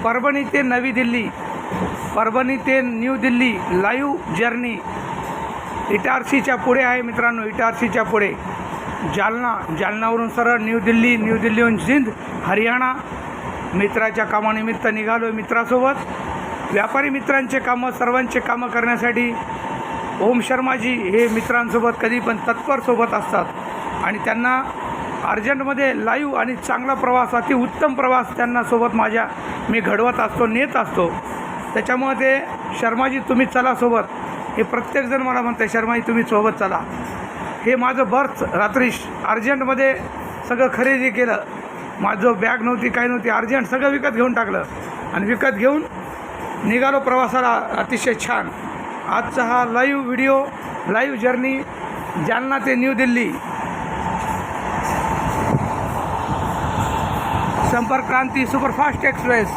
परभणी ते नवी दिल्ली, परभणी ते न्यू दिल्ली लाईव्ह जर्नी इटारसीच्या पुढे आहे मित्रांनो, इटारसीच्या पुढे जालनावरून सरळ न्यू दिल्ली, न्यू दिल्लीहून जिंद हरियाणा. मित्राच्या कामानिमित्त निघालो आहे मित्रासोबत. व्यापारी मित्रांचे कामं, सर्वांचे कामं करण्यासाठी ओम शर्माजी हे मित्रांसोबत कधी पण तत्पर सोबत असतात आणि त्यांना अर्जंटमध्ये लाईव्ह आणि चांगला प्रवास, अतिउत्तम प्रवास त्यांना सोबत मी घडवत असतो, नेत असतो. त्याच्यामुळे ते शर्माजी तुम्ही चला सोबत, हे प्रत्येकजण मला म्हणते शर्माजी तुम्ही सोबत चला. हे माझं बर्थ रात्री अर्जंटमध्ये सगळं खरेदी केलं, माझं बॅग नव्हती, काही नव्हती, अर्जंट सगळं विकत घेऊन टाकलं आणि विकत घेऊन निघालो प्रवासाला. अतिशय छान आजचा हा live video, live journey Jalna ते न्यू दिल्ली संपर्क क्रांती सुपरफास्ट एक्सप्रेस.